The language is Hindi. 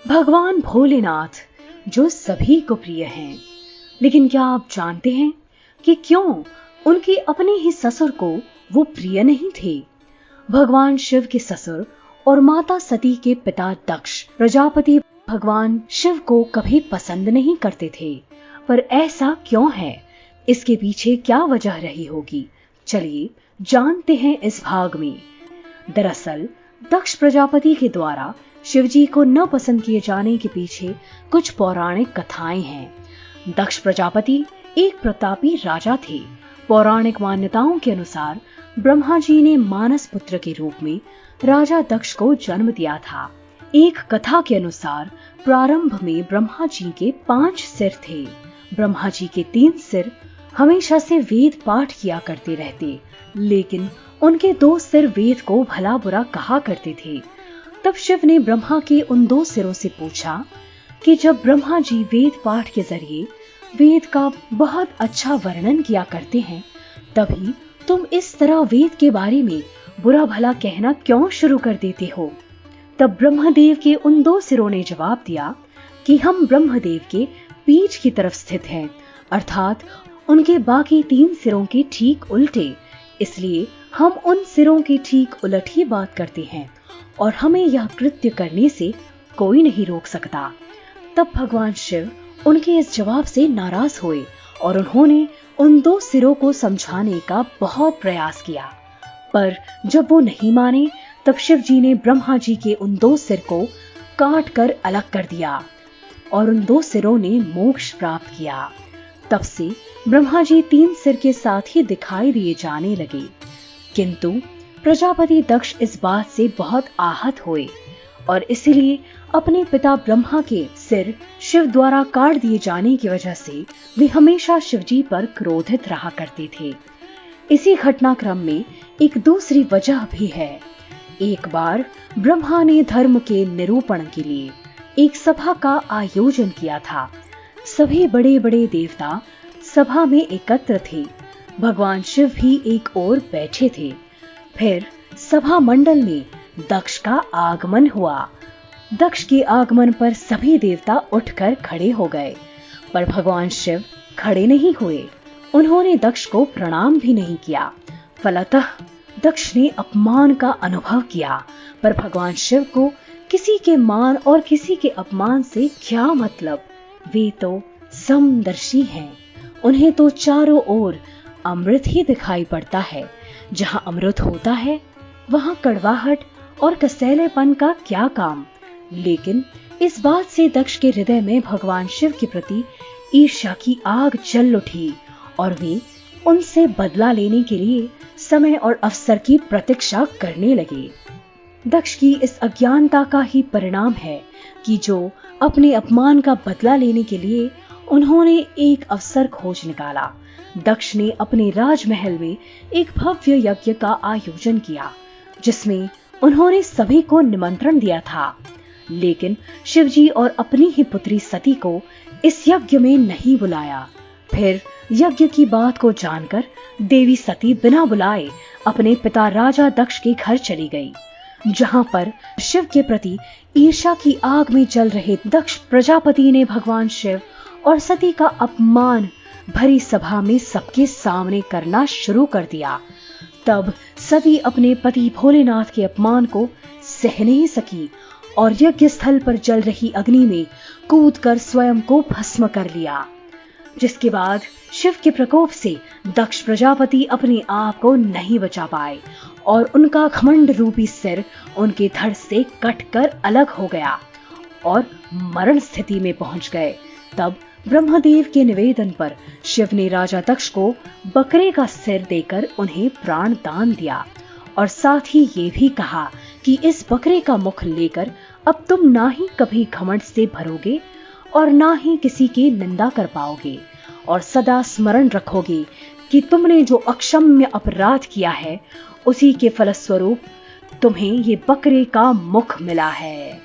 भगवान भोलेनाथ जो सभी को प्रिय हैं, लेकिन क्या आप जानते हैं कि क्यों उनके अपने ही ससुर को वो प्रिय नहीं थे? भगवान शिव के ससुर और माता सती के पिता दक्ष प्रजापति भगवान शिव को कभी पसंद नहीं करते थे। पर ऐसा क्यों है? इसके पीछे क्या वजह रही होगी? चलिए जानते हैं इस भाग में। दरअसल दक्ष प्रजापति के द्वारा शिवजी को न पसंद किए जाने के पीछे कुछ पौराणिक कथाएं हैं। दक्ष प्रजापति एक प्रतापी राजा थे। पौराणिक मान्यताओं के अनुसार ब्रह्मा जी ने मानस पुत्र के रूप में राजा दक्ष को जन्म दिया था। एक कथा के अनुसार प्रारंभ में ब्रह्मा जी के 5 सिर थे। ब्रह्मा जी के 3 सिर हमेशा से वेद पाठ किया करते रहते, लेकिन उनके 2 सिर वेद को भला बुरा कहा करते थे। तब शिव ने ब्रह्मा के उन 2 सिरों से पूछा कि जब ब्रह्मा जी वेद पाठ के जरिए वेद का बहुत अच्छा वर्णन किया करते हैं, तभी तुम इस तरह वेद के बारे में बुरा भला कहना क्यों शुरू कर देते हो? तब ब्रह्मदेव के उन 2 सिरों ने जवाब दिया कि हम ब्रह्मदेव के पीठ की तरफ स्थित हैं, अर्थात उनके बाकी 3 सिरों के ठीक उल्टे। इसलिए हम उन सिरों की ठीक उलट ही बात करते हैं और हमें यह कृत्य करने से कोई नहीं रोक सकता। तब भगवान शिव उनके इस जवाब से नाराज हुए और उन्होंने उन 2 सिरों को समझाने का बहुत प्रयास किया, पर जब वो नहीं माने तब शिव जी ने ब्रह्मा जी के उन 2 सिर को काट कर अलग कर दिया और उन 2 सिरों ने मोक्ष प्राप्त किया। तब से ब्रह्मा जी 3 सिर के साथ ही दिखाई दिए जाने लगे। किंतु प्रजापति दक्ष इस बात से बहुत आहत हुए और इसलिए अपने पिता ब्रह्मा के सिर शिव द्वारा काट दिए जाने की वजह से वे हमेशा शिवजी पर क्रोधित रहा करते थे। इसी घटनाक्रम में एक दूसरी वजह भी है। एक बार ब्रह्मा ने धर्म के निरूपण के लिए एक सभा का आयोजन किया था। सभी बड़े बड़े देवता सभा में एकत्र थे। भगवान शिव भी एक ओर बैठे थे। फिर सभा मंडल में दक्ष का आगमन हुआ। दक्ष के आगमन पर सभी देवता उठकर खड़े हो गए, पर भगवान शिव खड़े नहीं हुए। उन्होंने दक्ष को प्रणाम भी नहीं किया। फलतः दक्ष ने अपमान का अनुभव किया, पर भगवान शिव को किसी के मान और किसी के अपमान से क्या मतलब? वे तो समदर्शी हैं। उन्हें तो चारों ओर अमृत ही दिखाई पड़ता है। जहां अमृत होता है वहां कड़वाहट और कसैलेपन का क्या काम? लेकिन इस बात से दक्ष के हृदय में भगवान शिव के प्रति ईर्ष्या की आग जल उठी और वे उनसे बदला लेने के लिए समय और अवसर की प्रतीक्षा करने लगे। दक्ष की इस अज्ञानता का ही परिणाम है कि जो अपने अपमान का बदला लेने के लिए उन्होंने एक अवसर खोज निकाला। दक्ष ने अपने राजमहल में एक भव्य यज्ञ का आयोजन किया, जिसमें उन्होंने सभी को निमंत्रण दिया था, लेकिन शिवजी और अपनी ही पुत्री सती को इस यज्ञ में नहीं बुलाया। फिर यज्ञ की बात को जानकर देवी सती बिना बुलाए अपने पिता राजा दक्ष के घर चली गई, जहां पर शिव के प्रति ईर्ष्या की आग में जल रहे दक्ष प्रजापति ने भगवान शिव और सती का अपमान भरी सभा में सबके सामने करना शुरू कर दिया। तब सती अपने पति भोलेनाथ के अपमान को सह नहीं सकी और यज्ञ स्थल पर जल रही अग्नि में कूदकर स्वयं को भस्म कर लिया, जिसके बाद शिव के प्रकोप से दक्ष प्रजापति अपने आप को नहीं बचा पाए और उनका घमंड रूपी सिर उनके धड़ से कटकर अलग हो गया और मरण स्थिति में पहुंच गए। तब ब्रह्मदेव के निवेदन पर शिव ने राजा दक्ष को बकरे का सिर देकर उन्हें प्राण दान दिया और साथ ही ये भी कहा कि इस बकरे का मुख लेकर अब तुम ना ही कभी घमंड से भरोगे और ना ही किसी की निंदा कर पाओगे और सदा स्मरण रखोगे कि तुमने जो अक्षम्य अपराध किया है उसी के फलस्वरूप तुम्हें ये बकरे का मुख मिला है।